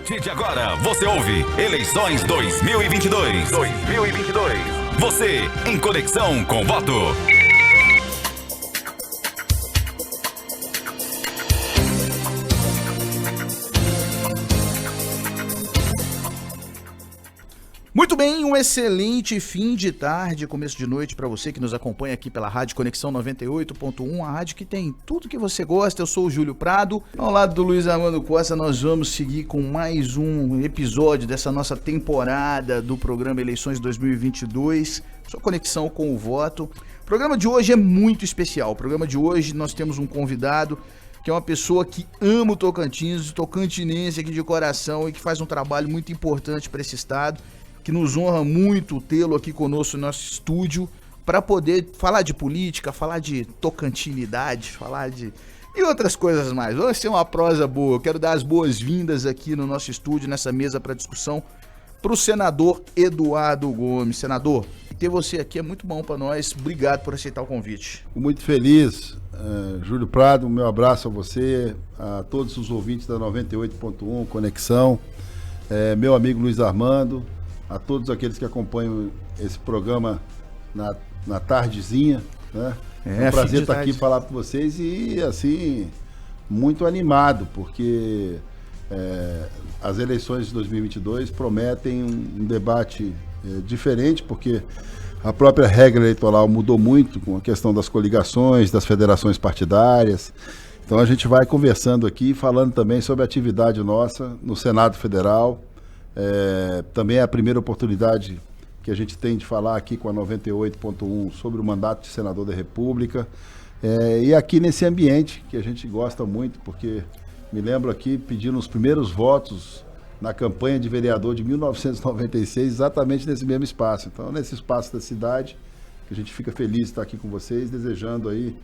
partir de agora, você ouve Eleições 2022. Você em conexão com o voto. Muito bem, um excelente fim de tarde, começo de noite para você que nos acompanha aqui pela Rádio Conexão 98.1, a rádio que tem tudo que você gosta. Eu sou o Júlio Prado, ao lado do Luiz Armando Costa. Nós vamos seguir com mais um episódio dessa nossa temporada do programa Eleições 2022, sua conexão com o voto. O programa de hoje é muito especial. O programa de hoje nós temos um convidado que é uma pessoa que ama o Tocantins, tocantinense aqui de coração e que faz um trabalho muito importante para esse estado, que nos honra muito tê-lo aqui conosco no nosso estúdio para poder falar de política, falar de tocantinidade, falar de... e outras coisas mais. Vai ser uma prosa boa. Eu quero dar as boas-vindas aqui no nosso estúdio, nessa mesa para discussão, para o senador Eduardo Gomes. Senador, ter você aqui é muito bom para nós. Obrigado por aceitar o convite. Fico muito feliz, Júlio Prado. Meu abraço a você, a todos os ouvintes da 98.1 Conexão, meu amigo Luiz Armando, a todos aqueles que acompanham esse programa na tardezinha, né? É um prazer estar aqui falar com vocês e, assim, muito animado, porque as eleições de 2022 prometem um debate diferente, porque a própria regra eleitoral mudou muito com a questão das coligações, das federações partidárias. Então a gente vai conversando aqui, falando também sobre a atividade nossa no Senado Federal. Também é a primeira oportunidade que a gente tem de falar aqui com a 98.1 sobre o mandato de senador da República, e aqui nesse ambiente que a gente gosta muito, porque me lembro aqui pedindo os primeiros votos na campanha de vereador de 1996, exatamente nesse mesmo espaço. Então, nesse espaço da cidade, que a gente fica feliz de estar aqui com vocês, desejando aí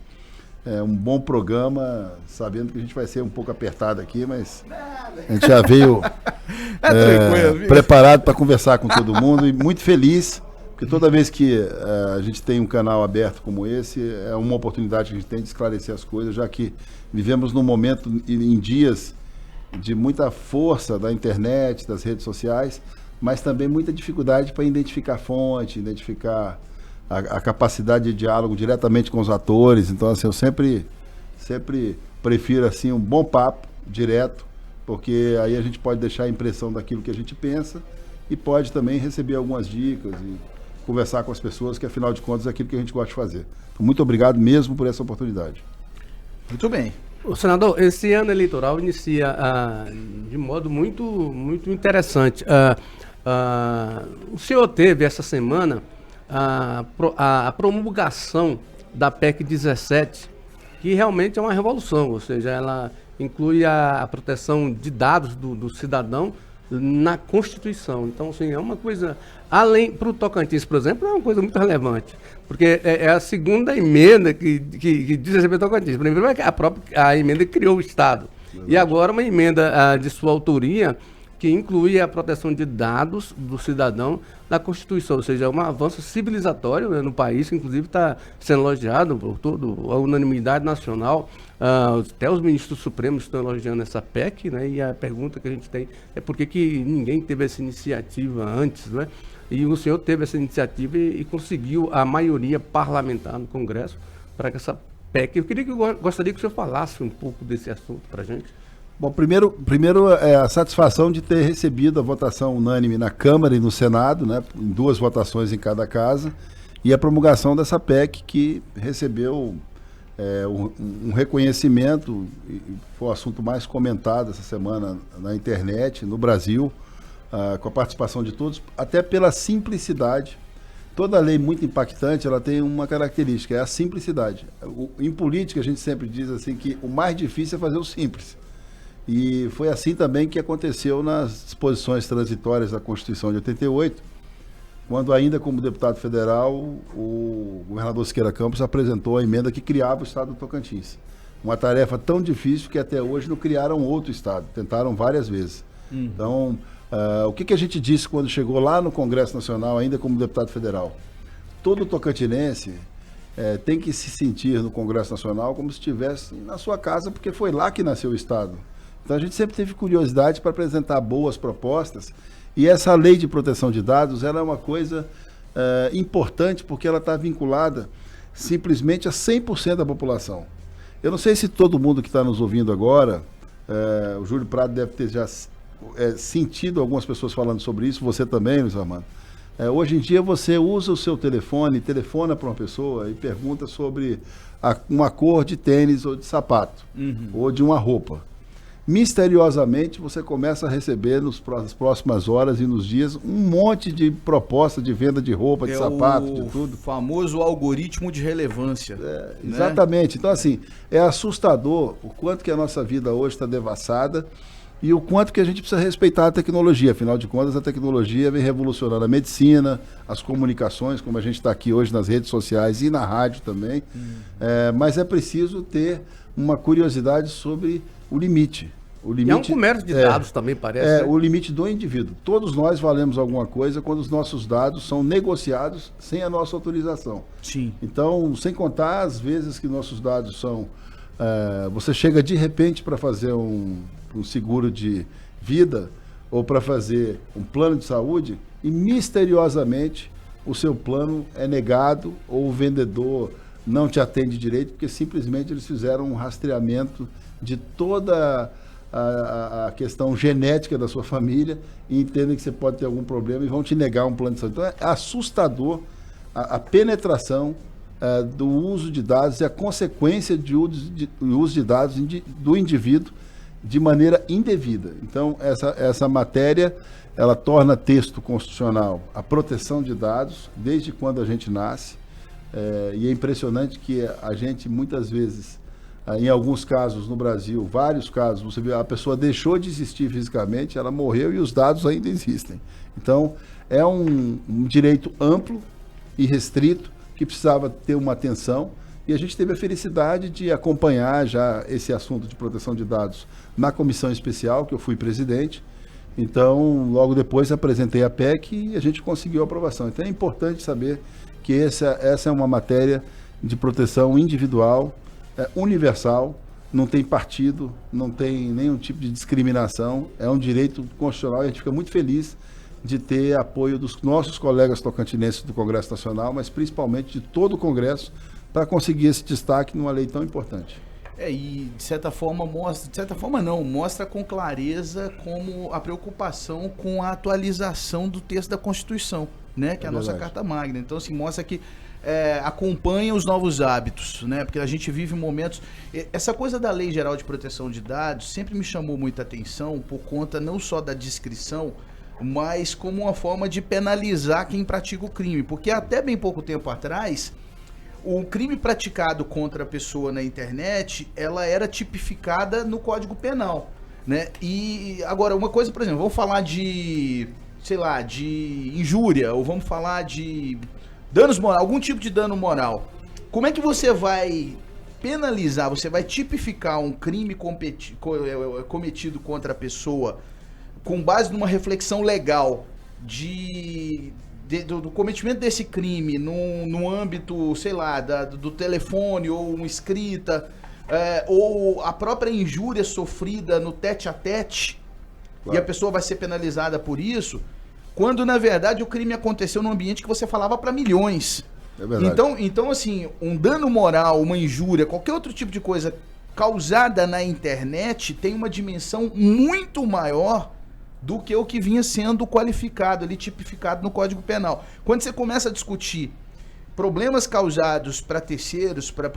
um bom programa, sabendo que a gente vai ser um pouco apertado aqui, mas a gente já veio preparado para conversar com todo mundo e muito feliz, porque toda vez que a gente tem um canal aberto como esse, é uma oportunidade que a gente tem de esclarecer as coisas, já que vivemos num momento, em dias de muita força da internet, das redes sociais, mas também muita dificuldade para identificar fonte, identificar a capacidade de diálogo diretamente com os atores. Então, assim, eu sempre prefiro assim, um bom papo direto, porque aí a gente pode deixar a impressão daquilo que a gente pensa e pode também receber algumas dicas e conversar com as pessoas, que afinal de contas é aquilo que a gente gosta de fazer. Então, muito obrigado mesmo por essa oportunidade. Muito bem. O senador, esse ano eleitoral inicia de modo muito interessante. O senhor teve essa semana a promulgação da PEC 17, que realmente é uma revolução, ou seja, ela inclui a proteção de dados do cidadão na Constituição. Então, assim, é uma coisa, além, para o Tocantins, por exemplo, é uma coisa muito relevante, porque é a segunda emenda que diz respeito ao Tocantins. Primeiro é a emenda que criou o Estado, e agora uma emenda de sua autoria, que inclui a proteção de dados do cidadão na Constituição, ou seja, é um avanço civilizatório, né, no país, que inclusive está sendo elogiado por a unanimidade nacional. Até os ministros supremos estão elogiando essa PEC, né, e a pergunta que a gente tem é por que ninguém teve essa iniciativa antes, né? E o senhor teve essa iniciativa e conseguiu a maioria parlamentar no Congresso para que essa PEC... Eu gostaria que o senhor falasse um pouco desse assunto para a gente. Bom, primeiro é a satisfação de ter recebido a votação unânime na Câmara e no Senado, né, em 2 votações em cada casa, e a promulgação dessa PEC, que recebeu um reconhecimento, e foi o assunto mais comentado essa semana na internet, no Brasil, com a participação de todos, até pela simplicidade. Toda lei muito impactante, ela tem uma característica, é a simplicidade. Em política, a gente sempre diz assim que o mais difícil é fazer o simples. E foi assim também que aconteceu nas disposições transitórias da Constituição de 88, quando ainda como deputado federal, o governador Siqueira Campos apresentou a emenda que criava o estado do Tocantins. Uma tarefa tão difícil que até hoje não criaram outro estado, tentaram várias vezes. Então, o que a gente disse quando chegou lá no Congresso Nacional, ainda como deputado federal? Todo tocantinense tem que se sentir no Congresso Nacional como se estivesse na sua casa, porque foi lá que nasceu o estado. Então a gente sempre teve curiosidade para apresentar boas propostas, e essa lei de proteção de dados, ela é uma coisa importante, porque ela está vinculada simplesmente a 100% da população. Eu não sei se todo mundo que está nos ouvindo agora, o Júlio Prado deve ter já sentido algumas pessoas falando sobre isso, você também, Luiz Armando. Hoje em dia você usa o seu telefone, telefona para uma pessoa e pergunta sobre uma cor de tênis ou de sapato, ou de uma roupa. Misteriosamente você começa a receber nas próximas horas e nos dias um monte de proposta de venda de roupa, de sapato, de tudo. O famoso algoritmo de relevância. Né? Exatamente. Então, assim, é assustador o quanto que a nossa vida hoje está devassada e o quanto que a gente precisa respeitar a tecnologia. Afinal de contas, a tecnologia vem revolucionando a medicina, as comunicações, como a gente está aqui hoje nas redes sociais e na rádio também. Mas é preciso ter uma curiosidade sobre o limite. E é um comércio de dados também, parece. O limite do indivíduo. Todos nós valemos alguma coisa quando os nossos dados são negociados sem a nossa autorização. Sim. Então, sem contar as vezes que nossos dados são... você chega de repente para fazer um seguro de vida ou para fazer um plano de saúde e misteriosamente o seu plano é negado ou o vendedor não te atende direito porque simplesmente eles fizeram um rastreamento de toda a questão genética da sua família e entendem que você pode ter algum problema e vão te negar um plano de saúde. Então é assustador a penetração do uso de dados e a consequência do uso de dados do indivíduo de maneira indevida. Então essa matéria, ela torna texto constitucional a proteção de dados desde quando a gente nasce, e é impressionante que a gente muitas vezes, em alguns casos no Brasil, vários casos, você vê, a pessoa deixou de existir fisicamente, ela morreu e os dados ainda existem. Então, é um direito amplo e restrito que precisava ter uma atenção e a gente teve a felicidade de acompanhar já esse assunto de proteção de dados na comissão especial, que eu fui presidente. Então, logo depois apresentei a PEC e a gente conseguiu a aprovação. Então, é importante saber que essa é uma matéria de proteção individual, universal, não tem partido, não tem nenhum tipo de discriminação, é um direito constitucional e a gente fica muito feliz de ter apoio dos nossos colegas tocantinenses do Congresso Nacional, mas principalmente de todo o Congresso, para conseguir esse destaque numa lei tão importante. E de certa forma mostra com clareza como a preocupação com a atualização do texto da Constituição, né, que é a nossa Carta Magna. Então, assim, mostra que acompanha os novos hábitos, né? Porque a gente vive momentos... Essa coisa da Lei Geral de Proteção de Dados sempre me chamou muita atenção por conta não só da descrição, mas como uma forma de penalizar quem pratica o crime. Porque até bem pouco tempo atrás, o crime praticado contra a pessoa na internet, ela era tipificada no Código Penal, né? E agora, uma coisa, por exemplo, vamos falar de, sei lá, de injúria, ou vamos falar de... danos morais, algum tipo de dano moral. Como é que você vai penalizar, você vai tipificar um crime cometido contra a pessoa com base numa reflexão legal do cometimento desse crime no âmbito, sei lá, do telefone ou uma escrita, ou a própria injúria sofrida no tete-a-tete, claro, e a pessoa vai ser penalizada por isso, quando na verdade o crime aconteceu num ambiente que você falava para milhões. É verdade. Então, assim, um dano moral, uma injúria, qualquer outro tipo de coisa causada na internet tem uma dimensão muito maior do que o que vinha sendo qualificado ali, tipificado no Código Penal. Quando você começa a discutir problemas causados para terceiros, para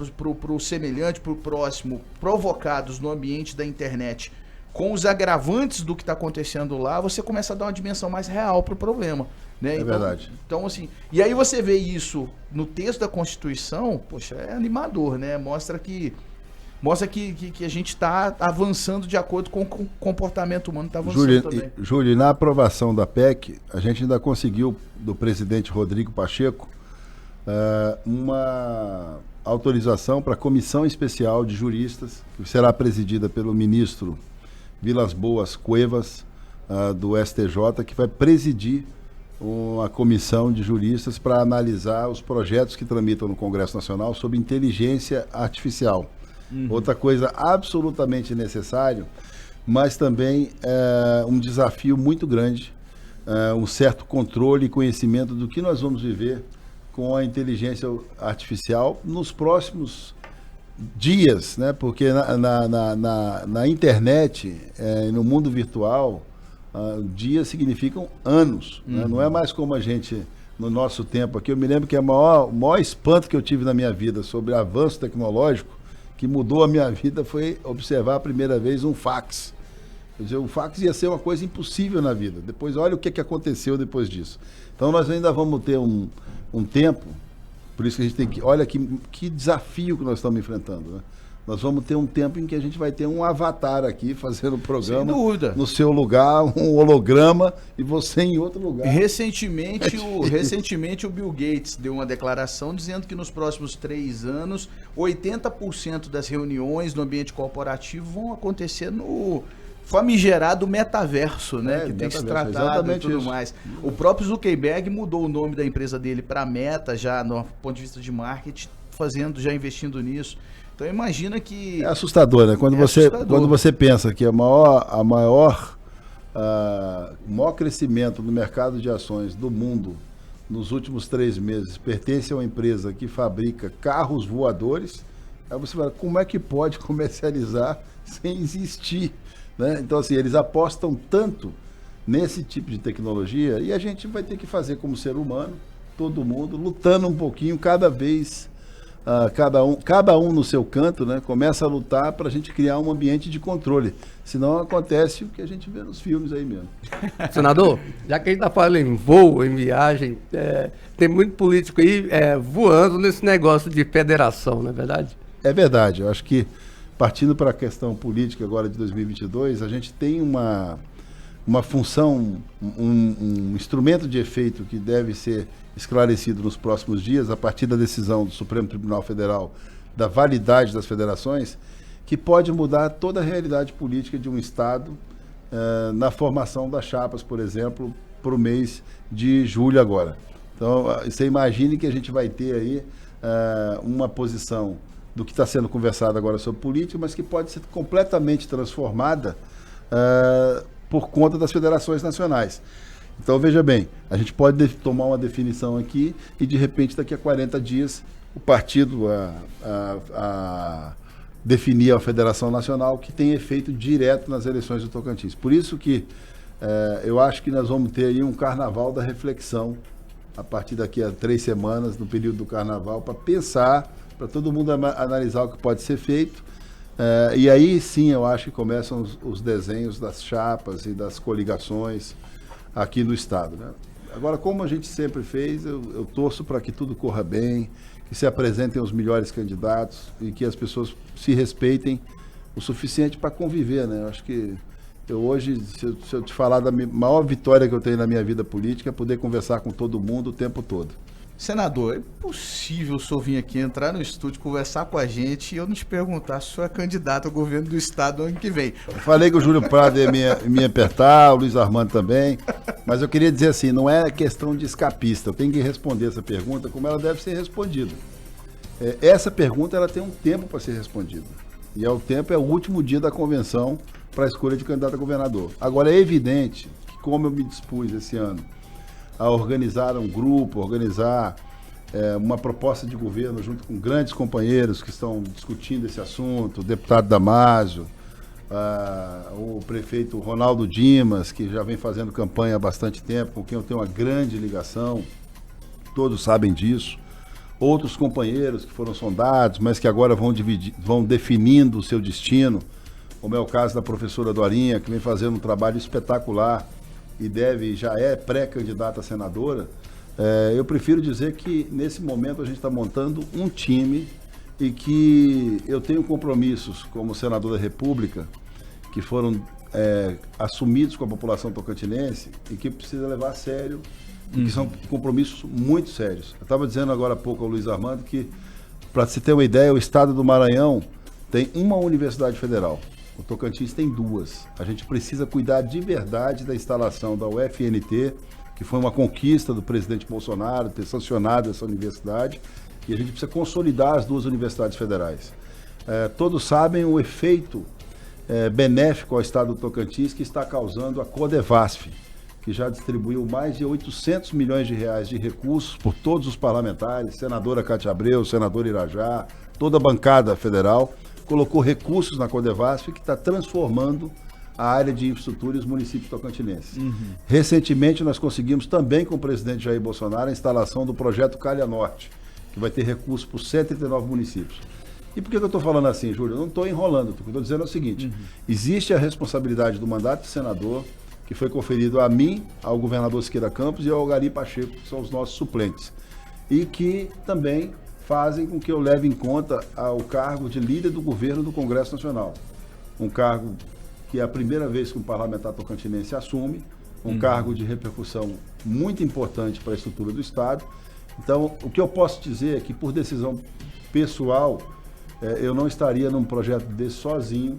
o semelhante, para o próximo, provocados no ambiente da internet, com os agravantes do que está acontecendo lá, você começa a dar uma dimensão mais real para o problema, né? Então, verdade. Então, assim, e aí você vê isso no texto da Constituição, poxa, é animador, né? Mostra que a gente está avançando de acordo com o comportamento humano, está avançando também. Júlio, na aprovação da PEC, a gente ainda conseguiu, do presidente Rodrigo Pacheco, uma autorização para a Comissão Especial de Juristas, que será presidida pelo ministro Vilas Boas Cuevas, do STJ, que vai presidir uma comissão de juristas para analisar os projetos que tramitam no Congresso Nacional sobre inteligência artificial. Outra coisa absolutamente necessária, mas também um desafio muito grande, um certo controle e conhecimento do que nós vamos viver com a inteligência artificial nos próximos dias, né? Porque na internet, no mundo virtual, dias significam anos, né? Não é mais como a gente, no nosso tempo aqui. Eu me lembro que o maior espanto que eu tive na minha vida sobre avanço tecnológico, que mudou a minha vida, foi observar a primeira vez um fax. Quer dizer, o fax ia ser uma coisa impossível na vida. Depois, olha o que aconteceu depois disso. Então, nós ainda vamos ter um tempo, por isso que a gente tem que... Olha que desafio que nós estamos enfrentando, né? Nós vamos ter um tempo em que a gente vai ter um avatar aqui fazendo o programa. Sem dúvida. No seu lugar, um holograma, e você em outro lugar. Recentemente o Bill Gates deu uma declaração dizendo que nos próximos 3 anos, 80% das reuniões no ambiente corporativo vão acontecer no famigerado metaverso, né? Que tem que se tratar e tudo mais. O próprio Zuckerberg mudou o nome da empresa dele para Meta, já no ponto de vista de marketing, já investindo nisso. Então imagina que... É assustador, né? Quando você pensa que o maior crescimento no mercado de ações do mundo nos últimos 3 meses pertence a uma empresa que fabrica carros voadores, aí você fala, como é que pode comercializar sem existir? Né? Então, assim, eles apostam tanto nesse tipo de tecnologia e a gente vai ter que fazer como ser humano, todo mundo, lutando um pouquinho, cada vez... cada um no seu canto, né, começa a lutar para a gente criar um ambiente de controle. Senão acontece o que a gente vê nos filmes aí mesmo. Senador, já que a gente está falando em voo, em viagem, tem muito político aí voando nesse negócio de federação, não é verdade? É verdade. Eu acho que, partindo para a questão política agora de 2022, a gente tem uma função, um instrumento de efeito que deve ser esclarecido nos próximos dias, a partir da decisão do Supremo Tribunal Federal da validade das federações, que pode mudar toda a realidade política de um Estado na formação das chapas, por exemplo, para o mês de julho agora. Então, você imagine que a gente vai ter aí uma posição do que está sendo conversado agora sobre política, mas que pode ser completamente transformada por conta das federações nacionais. Então, veja bem, a gente pode tomar uma definição aqui e, de repente, daqui a 40 dias, o partido definir a Federação Nacional, que tem efeito direto nas eleições do Tocantins. Por isso que eu acho que nós vamos ter aí um carnaval da reflexão, a partir daqui a 3 semanas, no período do carnaval, para pensar, para todo mundo analisar o que pode ser feito. E aí, sim, eu acho que começam os desenhos das chapas e das coligações aqui no Estado, né? Agora, como a gente sempre fez, eu torço para que tudo corra bem, que se apresentem os melhores candidatos e que as pessoas se respeitem o suficiente para conviver, né? Eu acho que hoje, se eu te falar da maior vitória que eu tenho na minha vida política, é poder conversar com todo mundo o tempo todo. Senador, é impossível o senhor vir aqui, entrar no estúdio, conversar com a gente e eu não te perguntar se o senhor é candidato ao governo do Estado no ano que vem. Eu falei que o Júlio Prado ia me apertar, o Luiz Armando também, mas eu queria dizer assim, não é questão de escapista, eu tenho que responder essa pergunta como ela deve ser respondida. Essa pergunta ela tem um tempo para ser respondida, e o tempo é o último dia da convenção para a escolha de candidato a governador. Agora, é evidente que, como eu me dispus esse ano a organizar um grupo, organizar uma proposta de governo junto com grandes companheiros que estão discutindo esse assunto, o deputado Damásio, o prefeito Ronaldo Dimas, que já vem fazendo campanha há bastante tempo, com quem eu tenho uma grande ligação, todos sabem disso. Outros companheiros que foram sondados, mas que agora vão definindo o seu destino, como é o caso da professora Dorinha, que vem fazendo um trabalho espetacular e já é pré-candidata a senadora. Eu prefiro dizer que nesse momento a gente está montando um time e que eu tenho compromissos como senador da República que foram assumidos com a população tocantinense e que precisa levar a sério, que são compromissos muito sérios. Eu estava dizendo agora há pouco ao Luiz Armando que, para se ter uma ideia, o estado do Maranhão tem uma universidade federal. O Tocantins tem 2. A gente precisa cuidar de verdade da instalação da UFNT, que foi uma conquista do presidente Bolsonaro, ter sancionado essa universidade, e a gente precisa consolidar as 2 universidades federais. Todos sabem o efeito benéfico ao estado do Tocantins, que está causando a Codevasf, que já distribuiu mais de 800 milhões de reais de recursos por todos os parlamentares, senadora Cátia Abreu, senador Irajá, toda a bancada federal, colocou recursos na Codevasf, que está transformando a área de infraestrutura e os municípios tocantinenses. Recentemente, nós conseguimos também com o presidente Jair Bolsonaro a instalação do projeto Calha Norte, que vai ter recursos para 139 municípios. E por que eu estou falando assim, Júlio? Eu não estou enrolando, o que eu estou dizendo é o seguinte, existe a responsabilidade do mandato de senador, que foi conferido a mim, ao governador Siqueira Campos e ao Gari Pacheco, que são os nossos suplentes, e que também fazem com que eu leve em conta o cargo de líder do governo do Congresso Nacional. Um cargo que é a primeira vez que um parlamentar tocantinense assume, um cargo de repercussão muito importante para a estrutura do Estado. Então, o que eu posso dizer é que, por decisão pessoal, eu não estaria num projeto desse sozinho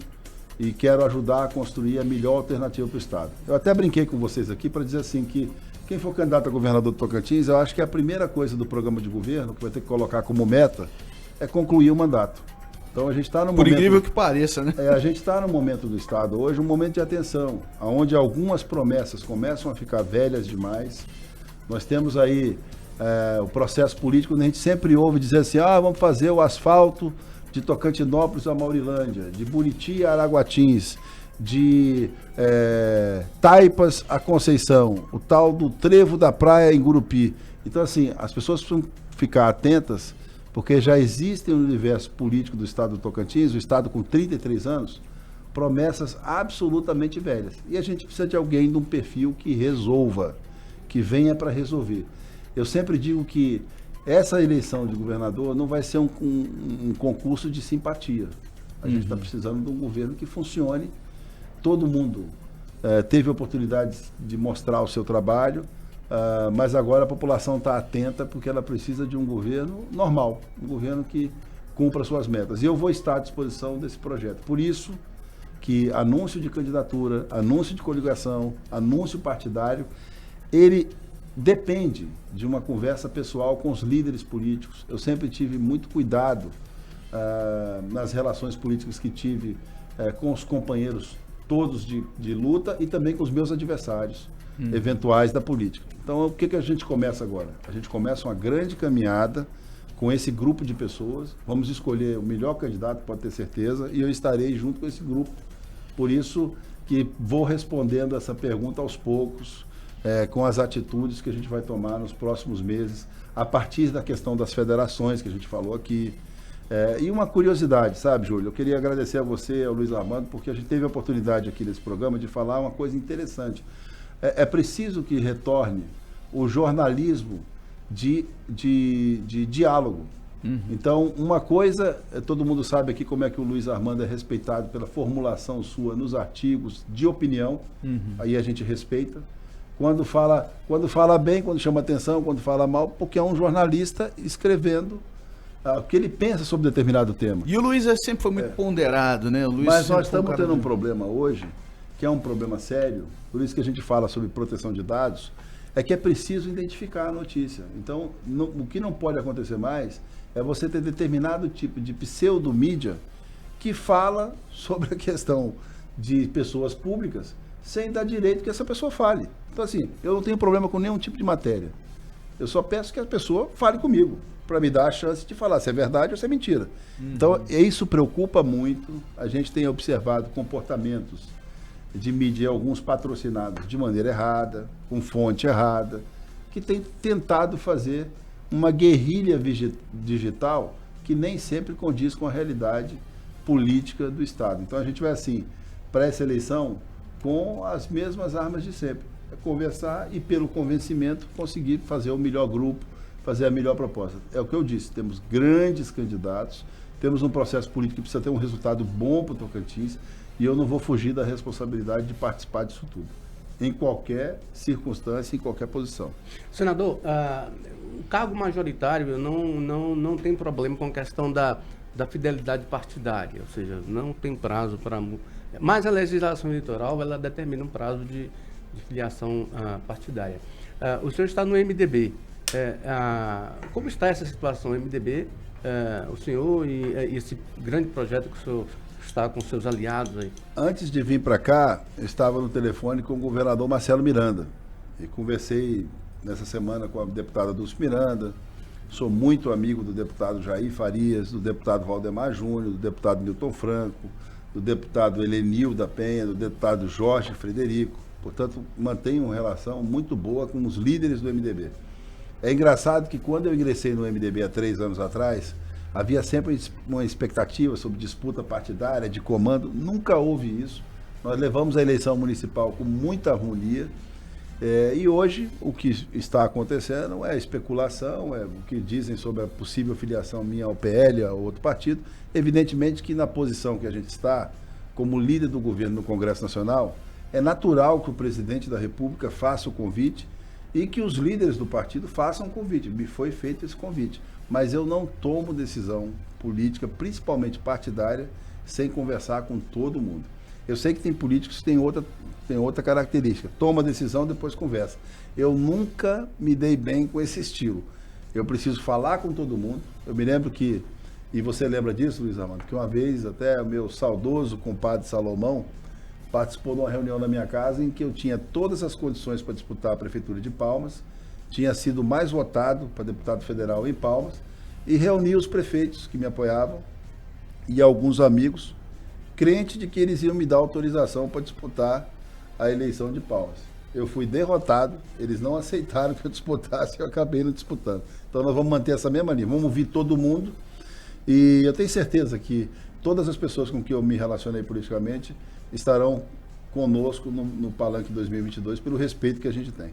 e quero ajudar a construir a melhor alternativa para o Estado. Eu até brinquei com vocês aqui para dizer assim que quem for candidato a governador do Tocantins, eu acho que a primeira coisa do programa de governo que vai ter que colocar como meta é concluir o mandato. Então a gente está no momento... Por incrível que pareça, né? A gente está no momento do Estado hoje, um momento de atenção, onde algumas promessas começam a ficar velhas demais. Nós temos aí o processo político, onde a gente sempre ouve dizer assim, vamos fazer o asfalto de Tocantinópolis a Maurilândia, de Buriti a Araguatins, de Taipas a Conceição, o tal do Trevo da Praia em Gurupi. Então, assim, as pessoas precisam ficar atentas, porque já existem no universo político do estado do Tocantins, o estado com 33 anos, promessas absolutamente velhas. E a gente precisa de alguém de um perfil que resolva, que venha para resolver. Eu sempre digo que essa eleição de governador não vai ser um concurso de simpatia. A gente está precisando de um governo que funcione. Todo mundo teve oportunidade de mostrar o seu trabalho, mas agora a população está atenta porque ela precisa de um governo normal, um governo que cumpra suas metas. E eu vou estar à disposição desse projeto. Por isso que anúncio de candidatura, anúncio de coligação, anúncio partidário, ele depende de uma conversa pessoal com os líderes políticos. Eu sempre tive muito cuidado nas relações políticas que tive com os companheiros todos de luta e também com os meus adversários eventuais da política. Então, o que a gente começa agora? A gente começa uma grande caminhada com esse grupo de pessoas. Vamos escolher o melhor candidato, pode ter certeza, e eu estarei junto com esse grupo. Por isso que vou respondendo essa pergunta aos poucos, com as atitudes que a gente vai tomar nos próximos meses, a partir da questão das federações que a gente falou aqui. E uma curiosidade, sabe, Júlio? Eu queria agradecer a você, ao Luiz Armando, porque a gente teve a oportunidade aqui nesse programa de falar uma coisa interessante. É preciso que retorne o jornalismo de diálogo. Então, uma coisa, todo mundo sabe aqui como é que o Luiz Armando é respeitado pela formulação sua nos artigos de opinião, aí a gente respeita. Quando fala bem, quando chama atenção, quando fala mal, porque é um jornalista escrevendo o que ele pensa sobre determinado tema. E o Luiz sempre foi muito ponderado, né? O Luiz Mas nós estamos tendo um problema hoje, que é um problema sério, por isso que a gente fala sobre proteção de dados, é que é preciso identificar a notícia. Então, o que não pode acontecer mais é você ter determinado tipo de pseudo-mídia que fala sobre a questão de pessoas públicas sem dar direito que essa pessoa fale. Então, assim, eu não tenho problema com nenhum tipo de matéria. Eu só peço que a pessoa fale comigo, para me dar a chance de falar se é verdade ou se é mentira. Então, isso preocupa muito. A gente tem observado comportamentos de mídia, alguns patrocinados de maneira errada, com fonte errada, que tem tentado fazer uma guerrilha digital que nem sempre condiz com a realidade política do Estado. Então, a gente vai, assim, para essa eleição, com as mesmas armas de sempre. É conversar e, pelo convencimento, conseguir fazer o melhor grupo, fazer a melhor proposta. É o que eu disse, temos grandes candidatos, temos um processo político que precisa ter um resultado bom para o Tocantins, e eu não vou fugir da responsabilidade de participar disso tudo, em qualquer circunstância, em qualquer posição. Senador, o cargo majoritário não tem problema com a questão da fidelidade partidária, ou seja, não tem prazo para... Mas a legislação eleitoral, ela determina um prazo de filiação partidária. O senhor está no MDB. Como está essa situação, MDB, o senhor e esse grande projeto que o senhor está com seus aliados aí? Antes de vir para cá, eu estava no telefone com o governador Marcelo Miranda e conversei nessa semana com a deputada Dulce Miranda. Sou muito amigo do deputado Jair Farias, do deputado Valdemar Júnior, do deputado Milton Franco, do deputado Helenil da Penha, do deputado Jorge Frederico. Portanto, mantenho uma relação muito boa com os líderes do MDB. É engraçado que quando eu ingressei no MDB há 3 anos atrás, havia sempre uma expectativa sobre disputa partidária, de comando. Nunca houve isso. Nós levamos a eleição municipal com muita harmonia. E hoje o que está acontecendo é especulação, é o que dizem sobre a possível filiação minha ao PL, a outro partido. Evidentemente que na posição que a gente está, como líder do governo no Congresso Nacional, é natural que o presidente da República faça o convite e que os líderes do partido façam o convite. Me foi feito esse convite, mas eu não tomo decisão política, principalmente partidária, sem conversar com todo mundo. Eu sei que tem políticos que têm outra característica. Toma decisão, depois conversa. Eu nunca me dei bem com esse estilo. Eu preciso falar com todo mundo. Eu me lembro que, e você lembra disso, Luiz Armando, que uma vez até o meu saudoso compadre Salomão participou de uma reunião na minha casa em que eu tinha todas as condições para disputar a Prefeitura de Palmas, tinha sido mais votado para deputado federal em Palmas, e reuni os prefeitos que me apoiavam e alguns amigos, crente de que eles iam me dar autorização para disputar a eleição de Palmas. Eu fui derrotado, eles não aceitaram que eu disputasse e eu acabei não disputando. Então nós vamos manter essa mesma linha, vamos ouvir todo mundo e eu tenho certeza que todas as pessoas com que eu me relacionei politicamente estarão conosco no Palanque 2022 pelo respeito que a gente tem.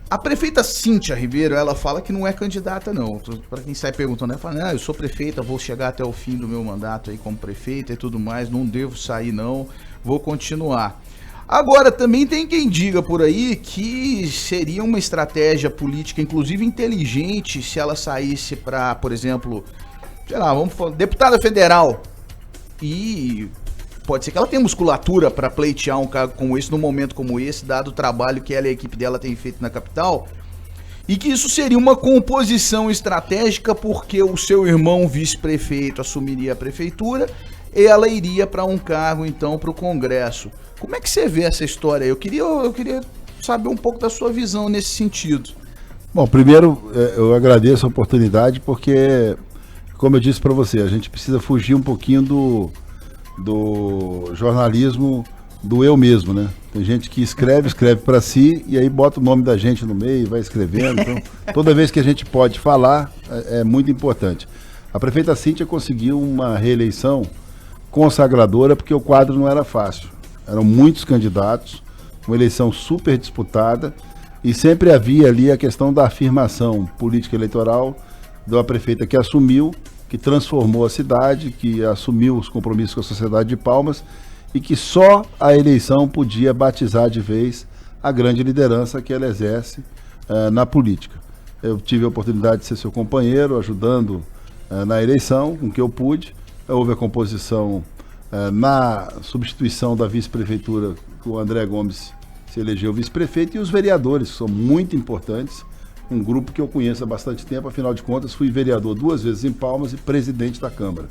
A prefeita Cíntia Ribeiro, ela fala que não é candidata, não. Para quem sai perguntando, ela fala, eu sou prefeita, vou chegar até o fim do meu mandato aí como prefeita e tudo mais, não devo sair não, vou continuar. Agora, também tem quem diga por aí que seria uma estratégia política, inclusive inteligente, se ela saísse para, por exemplo, sei lá, vamos falar, deputada federal, e pode ser que ela tenha musculatura para pleitear um cargo como esse, num momento como esse, dado o trabalho que ela e a equipe dela têm feito na capital, e que isso seria uma composição estratégica porque o seu irmão vice-prefeito assumiria a prefeitura e ela iria para um cargo, então, para o Congresso. Como é que você vê essa história? Eu queria saber um pouco da sua visão nesse sentido. Bom, primeiro, eu agradeço a oportunidade porque, como eu disse para você, a gente precisa fugir um pouquinho do jornalismo do eu mesmo, né? Tem gente que escreve para si e aí bota o nome da gente no meio e vai escrevendo. Então, toda vez que a gente pode falar, é muito importante. A prefeita Cíntia conseguiu uma reeleição consagradora porque o quadro não era fácil. Eram muitos candidatos, uma eleição super disputada e sempre havia ali a questão da afirmação política eleitoral da prefeita que assumiu, que transformou a cidade, que assumiu os compromissos com a sociedade de Palmas e que só a eleição podia batizar de vez a grande liderança que ela exerce na política. Eu tive a oportunidade de ser seu companheiro, ajudando na eleição, com que eu pude. Houve a composição na substituição da vice-prefeitura, que o André Gomes se elegeu vice-prefeito, e os vereadores, que são muito importantes, um grupo que eu conheço há bastante tempo, afinal de contas fui vereador 2 vezes em Palmas e presidente da Câmara.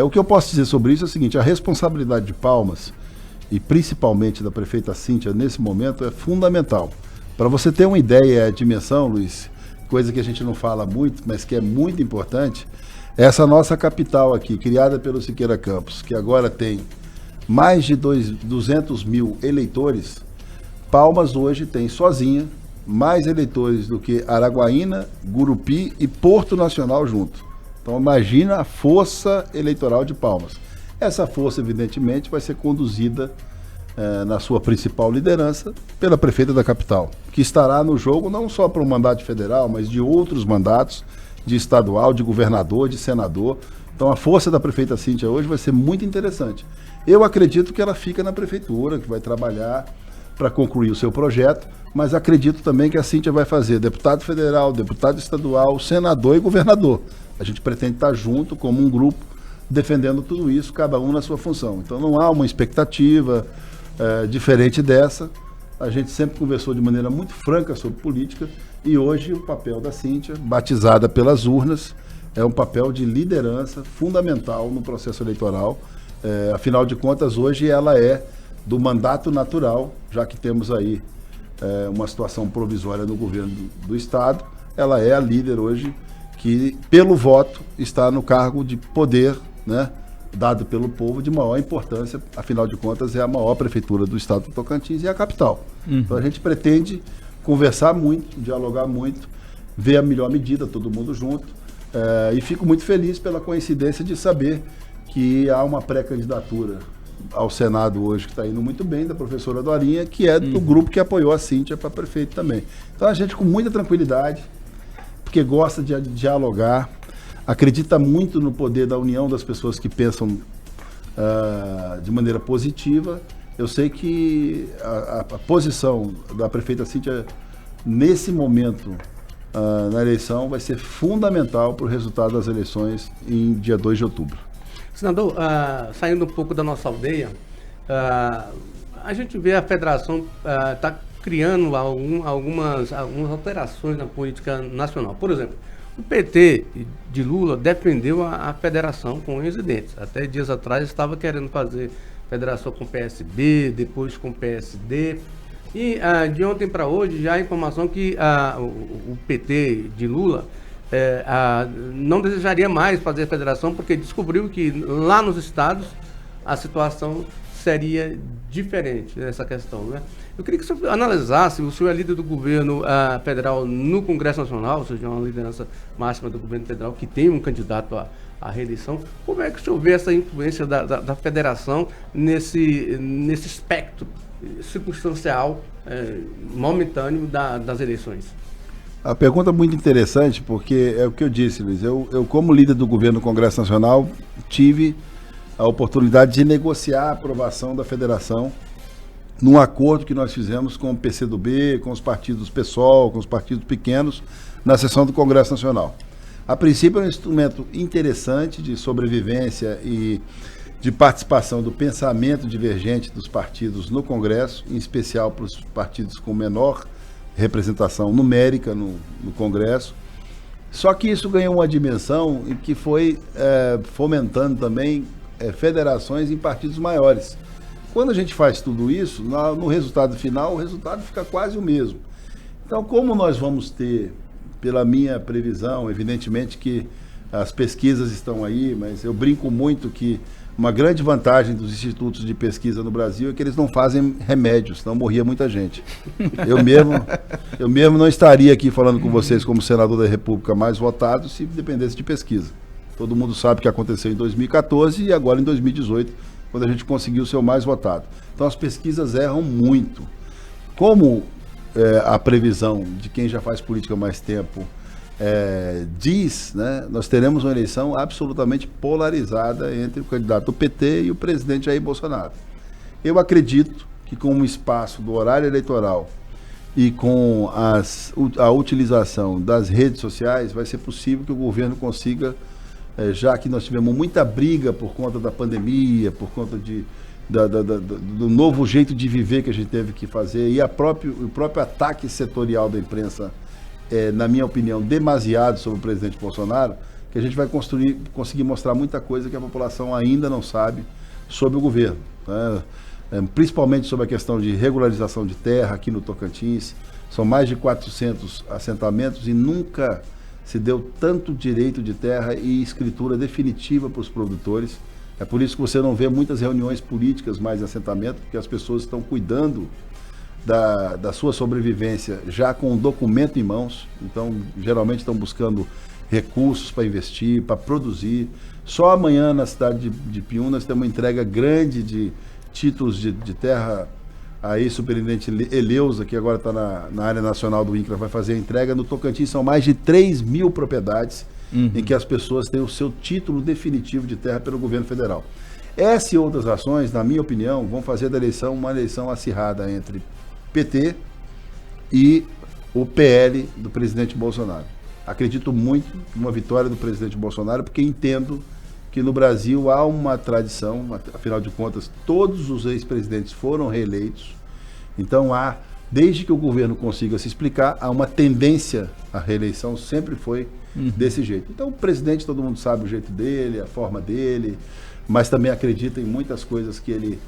O que eu posso dizer sobre isso é o seguinte, a responsabilidade de Palmas, e principalmente da prefeita Cíntia nesse momento, é fundamental. Para você ter uma ideia, a dimensão, Luiz, coisa que a gente não fala muito, mas que é muito importante, essa nossa capital aqui, criada pelo Siqueira Campos, que agora tem mais de 200 mil eleitores, Palmas hoje tem sozinha mais eleitores do que Araguaína, Gurupi e Porto Nacional junto. Então imagina a força eleitoral de Palmas. Essa força, evidentemente, vai ser conduzida na sua principal liderança pela prefeita da capital, que estará no jogo não só para o mandato federal, mas de outros mandatos, de estadual, de governador, de senador. Então a força da prefeita Cíntia hoje vai ser muito interessante. Eu acredito que ela fica na prefeitura, que vai trabalhar para concluir o seu projeto, mas acredito também que a Cíntia vai fazer deputado federal, deputado estadual, senador e governador. A gente pretende estar junto como um grupo, defendendo tudo isso, cada um na sua função. Então não há uma expectativa diferente dessa. A gente sempre conversou de maneira muito franca sobre política e hoje o papel da Cíntia, batizada pelas urnas, é um papel de liderança fundamental no processo eleitoral. Afinal de contas, hoje ela é do mandato natural, já que temos aí uma situação provisória no governo do Estado, ela é a líder hoje que, pelo voto, está no cargo de poder, né, dado pelo povo, de maior importância, afinal de contas é a maior prefeitura do Estado do Tocantins e a capital. Então a gente pretende conversar muito, dialogar muito, ver a melhor medida, todo mundo junto, e fico muito feliz pela coincidência de saber que há uma pré-candidatura ao Senado hoje que está indo muito bem, da professora Dorinha, que é do grupo que apoiou a Cíntia para prefeito também. Então a gente, com muita tranquilidade, porque gosta de dialogar, acredita muito no poder da união das pessoas que pensam de maneira positiva. Eu sei que a posição da prefeita Cíntia, nesse momento, na eleição, vai ser fundamental para o resultado das eleições em dia 2 de outubro. Senador, saindo um pouco da nossa aldeia, a gente vê a federação está criando algumas alterações na política nacional. Por exemplo, o PT de Lula defendeu a federação com unhas e dentes. Até dias atrás estava querendo fazer federação com o PSB, depois com o PSD. E de ontem para hoje já há informação que o PT de Lula não desejaria mais fazer federação porque descobriu que lá nos estados a situação seria diferente nessa questão, né? Eu queria que o senhor analisasse, o senhor é líder do governo federal no Congresso Nacional, ou seja, uma liderança máxima do governo federal que tem um candidato à reeleição. Como é que o senhor vê essa influência da federação nesse espectro circunstancial momentâneo das eleições? A pergunta é muito interessante, porque é o que eu disse, Luiz. Eu como líder do governo do Congresso Nacional, tive a oportunidade de negociar a aprovação da federação num acordo que nós fizemos com o PCdoB, com os partidos PSOL, com os partidos pequenos, na sessão do Congresso Nacional. A princípio é um instrumento interessante de sobrevivência e de participação do pensamento divergente dos partidos no Congresso, em especial para os partidos com menor representação numérica no Congresso. Só que isso ganhou uma dimensão em que foi fomentando também federações em partidos maiores. Quando a gente faz tudo isso, no resultado final, o resultado fica quase o mesmo. Então, como nós vamos ter, pela minha previsão, evidentemente que as pesquisas estão aí, mas eu brinco muito que uma grande vantagem dos institutos de pesquisa no Brasil é que eles não fazem remédios, senão morria muita gente. Eu mesmo não estaria aqui falando com vocês como senador da República mais votado se dependesse de pesquisa. Todo mundo sabe o que aconteceu em 2014 e agora em 2018, quando a gente conseguiu ser o mais votado. Então as pesquisas erram muito. Como a previsão de quem já faz política há mais tempo diz, né, nós teremos uma eleição absolutamente polarizada entre o candidato do PT e o presidente Jair Bolsonaro. Eu acredito que com o espaço do horário eleitoral e com a utilização das redes sociais, vai ser possível que o governo consiga, já que nós tivemos muita briga por conta da pandemia, por conta do novo jeito de viver que a gente teve que fazer, e o próprio ataque setorial da imprensa, na minha opinião, demasiado sobre o presidente Bolsonaro, que a gente vai conseguir mostrar muita coisa que a população ainda não sabe sobre o governo, né? Principalmente sobre a questão de regularização de terra aqui no Tocantins. São mais de 400 assentamentos e nunca se deu tanto direito de terra e escritura definitiva para os produtores. É por isso que você não vê muitas reuniões políticas mais em assentamento, porque as pessoas estão cuidando da sua sobrevivência já com um documento em mãos. Então, geralmente estão buscando recursos para investir, para produzir. Só amanhã, na cidade de Piúna, nós temos uma entrega grande de títulos de terra. A ex-superintendente Eleusa, que agora está na área nacional do INCRA, vai fazer a entrega. No Tocantins são mais de 3.000 propriedades em que as pessoas têm o seu título definitivo de terra pelo governo federal. Essas e outras ações, na minha opinião, vão fazer da eleição uma eleição acirrada entre PT e o PL do presidente Bolsonaro. Acredito muito numa vitória do presidente Bolsonaro, porque entendo que no Brasil há uma tradição, afinal de contas, todos os ex-presidentes foram reeleitos. Então desde que o governo consiga se explicar, há uma tendência à reeleição, sempre foi desse jeito. Então o presidente, todo mundo sabe o jeito dele, a forma dele, mas também acredita em muitas coisas que ele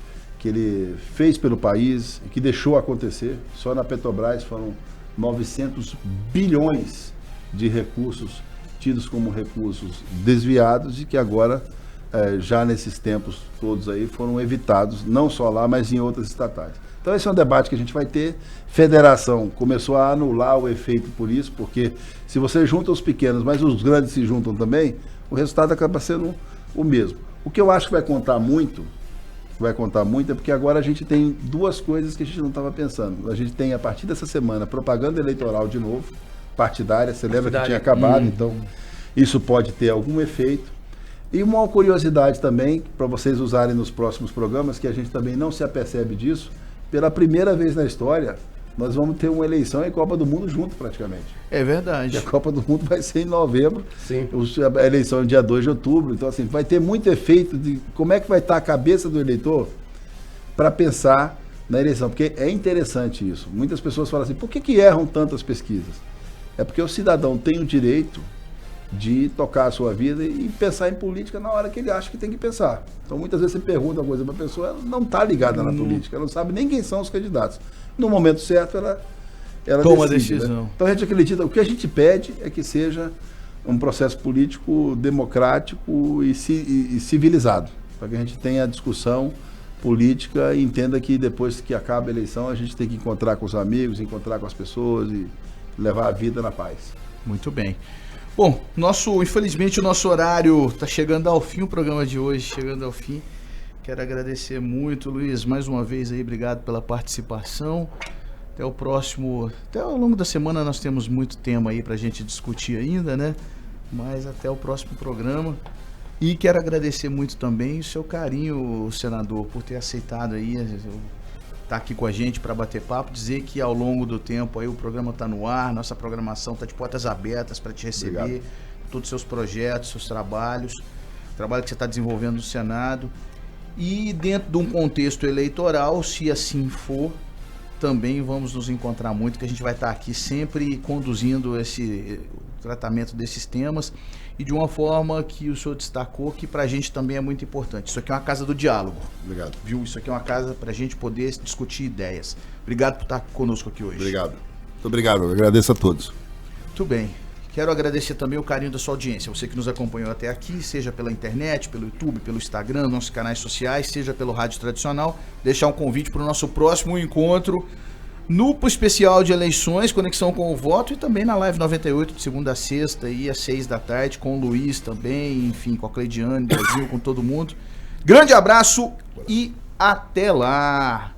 fez pelo país e que deixou acontecer. Só na Petrobras foram 900 bilhões de recursos tidos como recursos desviados e que agora, já nesses tempos todos aí, foram evitados, não só lá, mas em outras estatais. Então esse é um debate que a gente vai ter. Federação começou a anular o efeito por isso, porque se você junta os pequenos, mas os grandes se juntam também, o resultado acaba sendo o mesmo. O que eu acho que vai contar muito é porque agora a gente tem duas coisas que a gente não estava pensando. A gente tem, a partir dessa semana, propaganda eleitoral de novo, partidária, você lembra que tinha acabado, então isso pode ter algum efeito. E uma curiosidade também, para vocês usarem nos próximos programas, que a gente também não se apercebe disso, pela primeira vez na história, nós vamos ter uma eleição e Copa do Mundo junto praticamente. É verdade. E a Copa do Mundo vai ser em novembro, Sim. A eleição é dia 2 de outubro, então assim, vai ter muito efeito de como é que vai estar a cabeça do eleitor para pensar na eleição, porque é interessante isso. Muitas pessoas falam assim, por que erram tantas pesquisas? É porque o cidadão tem o direito de tocar a sua vida e pensar em política na hora que ele acha que tem que pensar. Então muitas vezes você pergunta uma coisa para a pessoa, ela não está ligada na política, ela não sabe nem quem são os candidatos. No momento certo ela toma a decide, decisão. né? Então a gente acredita, o que a gente pede é que seja um processo político democrático e civilizado, para que a gente tenha a discussão política e entenda que depois que acaba a eleição a gente tem que encontrar com os amigos, encontrar com as pessoas e levar a vida na paz. Muito bem. Bom, infelizmente o nosso horário está chegando ao fim, o programa de hoje chegando ao fim. Quero agradecer muito, Luiz, mais uma vez aí, obrigado pela participação. Até o próximo, até ao longo da semana nós temos muito tema aí pra gente discutir ainda, né? Mas até o próximo programa. E quero agradecer muito também o seu carinho, senador, por ter aceitado aí estar aqui com a gente para bater papo, dizer que ao longo do tempo aí o programa está no ar, nossa programação está de portas abertas para te receber, Obrigado. todos os seus projetos, seus trabalhos, o trabalho que você está desenvolvendo no Senado. E dentro de um contexto eleitoral, se assim for, também vamos nos encontrar muito, que a gente vai estar aqui sempre conduzindo o tratamento desses temas e de uma forma que o senhor destacou, que para a gente também é muito importante. Isso aqui é uma casa do diálogo. Obrigado. Viu? Isso aqui é uma casa para a gente poder discutir ideias. Obrigado por estar conosco aqui hoje. Obrigado. Muito obrigado. Eu agradeço a todos. Muito bem. Quero agradecer também o carinho da sua audiência, você que nos acompanhou até aqui, seja pela internet, pelo YouTube, pelo Instagram, nossos canais sociais, seja pelo rádio tradicional. Deixar um convite para o nosso próximo encontro no especial de eleições, Conexão com o Voto, e também na Live 98, de segunda a sexta, e às 6 da tarde, com o Luiz também, enfim, com a Cleidiane, Brasil, com todo mundo. Grande abraço e até lá!